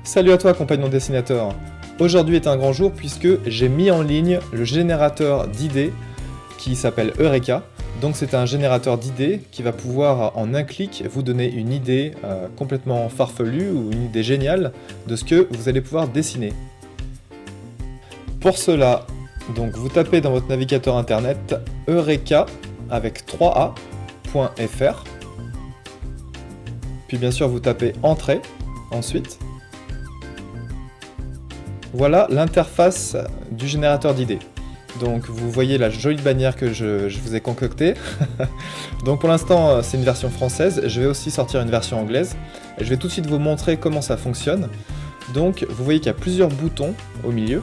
Salut à toi compagnon dessinateur. Aujourd'hui est un grand jour puisque j'ai mis en ligne le générateur d'idées qui s'appelle Eureka. Donc c'est un générateur d'idées qui va pouvoir en un clic vous donner une idée complètement farfelue ou une idée géniale de ce que vous allez pouvoir dessiner. Pour cela, donc vous tapez dans votre navigateur internet Eureka avec 3a.fr. Puis bien sûr vous tapez Entrée ensuite. Voilà l'interface du générateur d'idées. Donc vous voyez la jolie bannière que je vous ai concoctée. Donc pour l'instant c'est une version française, je vais aussi sortir une version anglaise. Et je vais tout de suite vous montrer comment ça fonctionne. Donc vous voyez qu'il y a plusieurs boutons au milieu.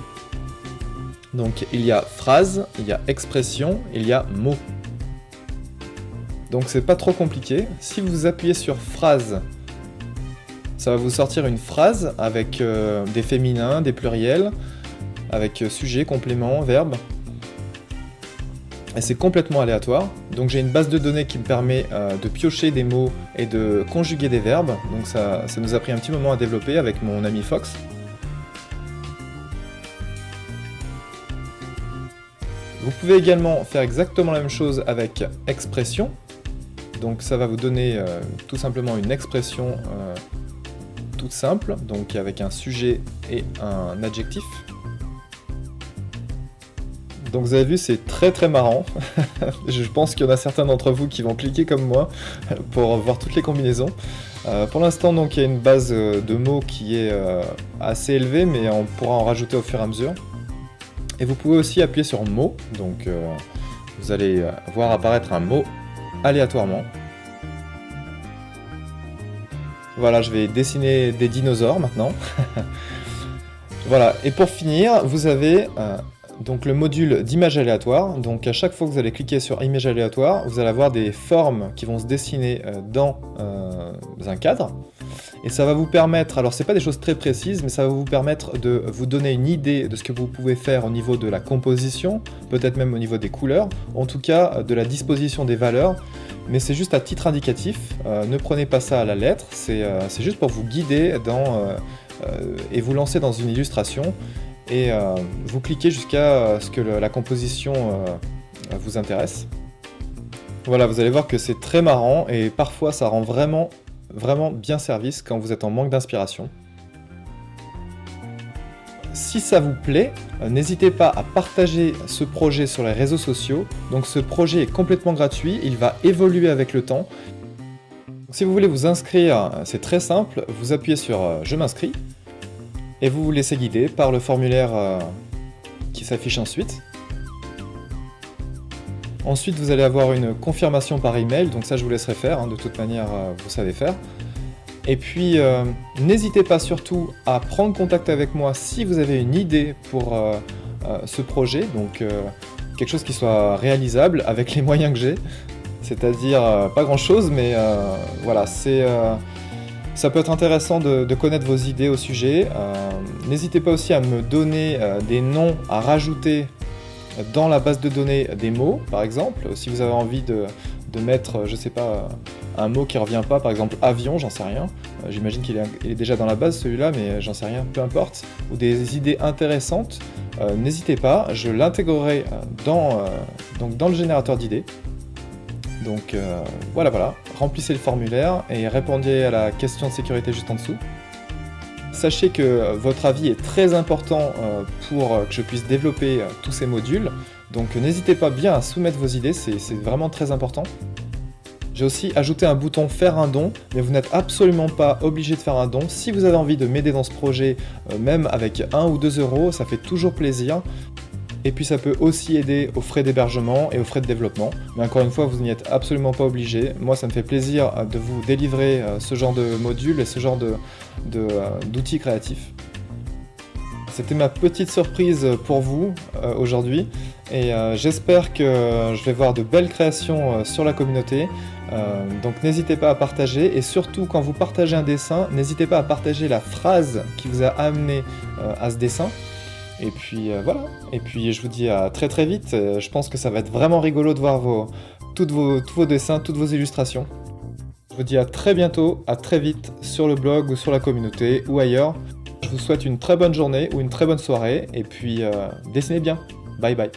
Donc il y a phrase, il y a expression, il y a mot. Donc c'est pas trop compliqué. Si vous appuyez sur phrase, ça va vous sortir une phrase avec des féminins, des pluriels, avec sujet, complément, verbe. Et c'est complètement aléatoire. Donc j'ai une base de données qui me permet de piocher des mots et de conjuguer des verbes. Donc ça nous a pris un petit moment à développer avec mon ami Fox. Vous pouvez également faire exactement la même chose avec expression. Donc ça va vous donner tout simplement une expression toute simple, donc avec un sujet et un adjectif. Donc vous avez vu, c'est très marrant. Je pense qu'il y en a certains d'entre vous qui vont cliquer comme moi pour voir toutes les combinaisons. Pour l'instant, donc il y a une base de mots qui est assez élevée, mais on pourra en rajouter au fur et à mesure. Et vous pouvez aussi appuyer sur mots, donc vous allez voir apparaître un mot aléatoirement. Voilà, je vais dessiner des dinosaures maintenant. Voilà, et pour finir, vous avez donc le module d'image aléatoire. Donc à chaque fois que vous allez cliquer sur image aléatoire, vous allez avoir des formes qui vont se dessiner dans un cadre. Et ça va vous permettre, alors c'est pas des choses très précises, mais ça va vous permettre de vous donner une idée de ce que vous pouvez faire au niveau de la composition, peut-être même au niveau des couleurs, en tout cas de la disposition des valeurs. Mais c'est juste à titre indicatif, ne prenez pas ça à la lettre, c'est juste pour vous guider et vous lancer dans une illustration et vous cliquez jusqu'à ce que la composition vous intéresse. Voilà, vous allez voir que c'est très marrant et parfois ça rend vraiment bien service quand vous êtes en manque d'inspiration. Si ça vous plaît, n'hésitez pas à partager ce projet sur les réseaux sociaux. Donc ce projet est complètement gratuit, il va évoluer avec le temps. Si vous voulez vous inscrire, c'est très simple, vous appuyez sur « Je m'inscris » et vous vous laissez guider par le formulaire qui s'affiche ensuite. Ensuite, vous allez avoir une confirmation par email, donc ça je vous laisserai faire, de toute manière vous savez faire. Et puis, n'hésitez pas surtout à prendre contact avec moi si vous avez une idée pour ce projet, donc quelque chose qui soit réalisable avec les moyens que j'ai, c'est-à-dire pas grand-chose, mais voilà, ça peut être intéressant de connaître vos idées au sujet. N'hésitez pas aussi à me donner des noms à rajouter dans la base de données des mots, par exemple, si vous avez envie de mettre, je sais pas, un mot qui revient pas, par exemple avion, j'en sais rien, j'imagine qu'il est déjà dans la base celui-là, mais j'en sais rien, peu importe, ou des idées intéressantes, n'hésitez pas, je l'intégrerai dans le générateur d'idées. Donc voilà, remplissez le formulaire et répondez à la question de sécurité juste en dessous. Sachez que votre avis est très important pour que je puisse développer tous ces modules, donc n'hésitez pas bien à soumettre vos idées, c'est vraiment très important. J'ai aussi ajouté un bouton faire un don, mais vous n'êtes absolument pas obligé de faire un don. Si vous avez envie de m'aider dans ce projet, même avec 1 ou 2 euros, ça fait toujours plaisir. Et puis ça peut aussi aider aux frais d'hébergement et aux frais de développement. Mais encore une fois, vous n'y êtes absolument pas obligé. Moi, ça me fait plaisir de vous délivrer ce genre de module et ce genre d'outils créatifs. C'était ma petite surprise pour vous aujourd'hui. Et j'espère que je vais voir de belles créations sur la communauté. Donc n'hésitez pas à partager. Et surtout, quand vous partagez un dessin, n'hésitez pas à partager la phrase qui vous a amené à ce dessin. Et puis voilà, et puis je vous dis à très très vite. Je pense que ça va être vraiment rigolo de voir tous vos dessins, toutes vos illustrations. Je vous dis à très bientôt, à très vite sur le blog ou sur la communauté ou ailleurs. Je vous souhaite une très bonne journée ou une très bonne soirée et puis dessinez bien. Bye bye.